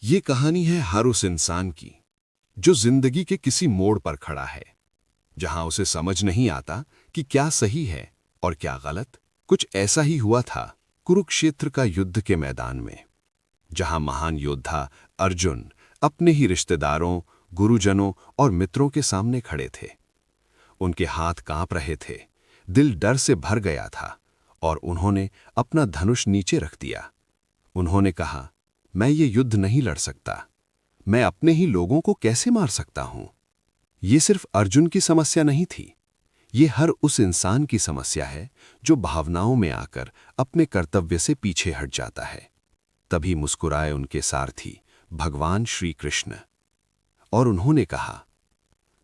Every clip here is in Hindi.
ये कहानी है हर उस इंसान की जो जिंदगी के किसी मोड़ पर खड़ा है, जहां उसे समझ नहीं आता कि क्या सही है और क्या गलत। कुछ ऐसा ही हुआ था कुरुक्षेत्र का युद्ध के मैदान में, जहां महान योद्धा अर्जुन अपने ही रिश्तेदारों, गुरुजनों और मित्रों के सामने खड़े थे। उनके हाथ कांप रहे थे, दिल डर से भर गया था और उन्होंने अपना धनुष नीचे रख दिया। उन्होंने कहा, मैं ये युद्ध नहीं लड़ सकता। मैं अपने ही लोगों को कैसे मार सकता हूं? ये सिर्फ अर्जुन की समस्या नहीं थी, ये हर उस इंसान की समस्या है जो भावनाओं में आकर अपने कर्तव्य से पीछे हट जाता है। तभी मुस्कुराए उनके सारथी भगवान श्री कृष्ण और उन्होंने कहा,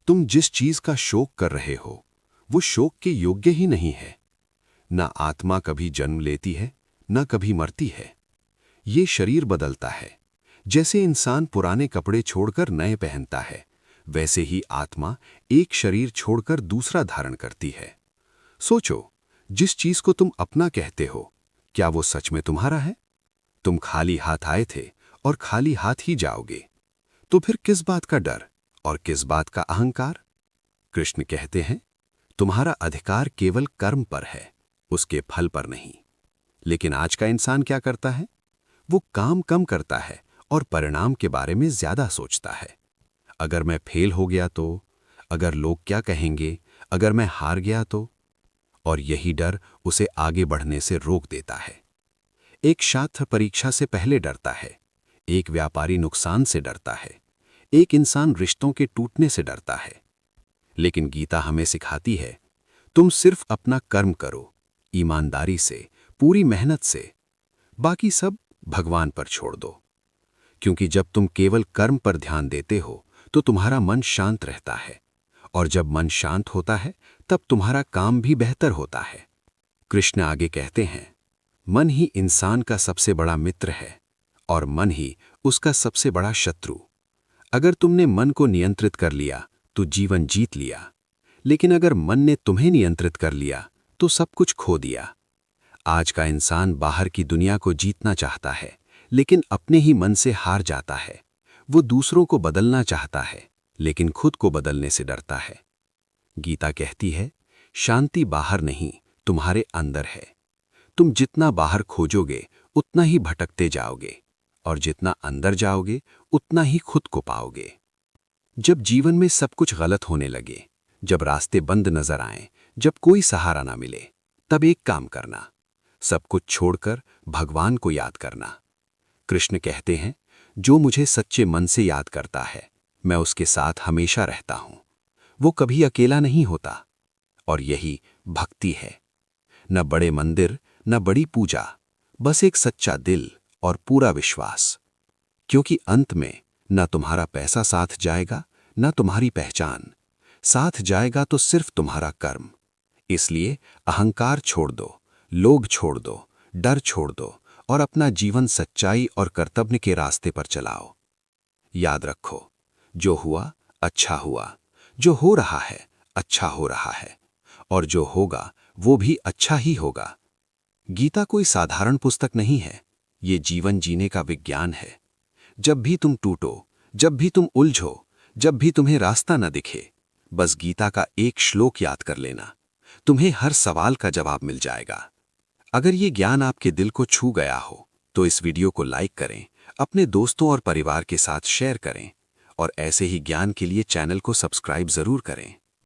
तुम जिस चीज का शोक कर रहे हो वो शोक के योग्य ही नहीं है। ना आत्मा कभी जन्म लेती है, ना कभी मरती है। ये शरीर बदलता है। जैसे इंसान पुराने कपड़े छोड़कर नए पहनता है, वैसे ही आत्मा एक शरीर छोड़कर दूसरा धारण करती है। सोचो, जिस चीज को तुम अपना कहते हो, क्या वो सच में तुम्हारा है? तुम खाली हाथ आए थे और खाली हाथ ही जाओगे। तो फिर किस बात का डर और किस बात का अहंकार? कृष्ण कहते हैं, तुम्हारा अधिकार केवल कर्म पर है, उसके फल पर नहीं। लेकिन आज का इंसान क्या करता है? वो काम कम करता है और परिणाम के बारे में ज्यादा सोचता है। अगर मैं फेल हो गया तो, अगर लोग क्या कहेंगे, अगर मैं हार गया तो। और यही डर उसे आगे बढ़ने से रोक देता है। एक छात्र परीक्षा से पहले डरता है, एक व्यापारी नुकसान से डरता है, एक इंसान रिश्तों के टूटने से डरता है। लेकिन गीता हमें सिखाती है, तुम सिर्फ अपना कर्म करो, ईमानदारी से, पूरी मेहनत से। बाकी सब भगवान पर छोड़ दो। क्योंकि जब तुम केवल कर्म पर ध्यान देते हो तो तुम्हारा मन शांत रहता है, और जब मन शांत होता है तब तुम्हारा काम भी बेहतर होता है। कृष्ण आगे कहते हैं, मन ही इंसान का सबसे बड़ा मित्र है और मन ही उसका सबसे बड़ा शत्रु। अगर तुमने मन को नियंत्रित कर लिया तो जीवन जीत लिया, लेकिन अगर मन ने तुम्हें नियंत्रित कर लिया तो सब कुछ खो दिया। आज का इंसान बाहर की दुनिया को जीतना चाहता है, लेकिन अपने ही मन से हार जाता है। वो दूसरों को बदलना चाहता है, लेकिन खुद को बदलने से डरता है। गीता कहती है, शांति बाहर नहीं, तुम्हारे अंदर है। तुम जितना बाहर खोजोगे उतना ही भटकते जाओगे, और जितना अंदर जाओगे उतना ही खुद को पाओगे। जब जीवन में सब कुछ गलत होने लगे, जब रास्ते बंद नजर आएं, जब कोई सहारा ना मिले, तब एक काम करना, सब कुछ छोड़कर भगवान को याद करना। कृष्ण कहते हैं, जो मुझे सच्चे मन से याद करता है, मैं उसके साथ हमेशा रहता हूं। वो कभी अकेला नहीं होता। और यही भक्ति है। न बड़े मंदिर, न बड़ी पूजा, बस एक सच्चा दिल और पूरा विश्वास। क्योंकि अंत में न तुम्हारा पैसा साथ जाएगा, न तुम्हारी पहचान साथ जाएगा, तो सिर्फ तुम्हारा कर्म। इसलिए अहंकार छोड़ दो, लोभ छोड़ दो, डर छोड़ दो और अपना जीवन सच्चाई और कर्तव्य के रास्ते पर चलाओ। याद रखो, जो हुआ अच्छा हुआ, जो हो रहा है अच्छा हो रहा है, और जो होगा वो भी अच्छा ही होगा। गीता कोई साधारण पुस्तक नहीं है, ये जीवन जीने का विज्ञान है। जब भी तुम टूटो, जब भी तुम उलझो, जब भी तुम्हें रास्ता न दिखे, बस गीता का एक श्लोक याद कर लेना, तुम्हें हर सवाल का जवाब मिल जाएगा। अगर ये ज्ञान आपके दिल को छू गया हो तो इस वीडियो को लाइक करें, अपने दोस्तों और परिवार के साथ शेयर करें, और ऐसे ही ज्ञान के लिए चैनल को सब्सक्राइब जरूर करें।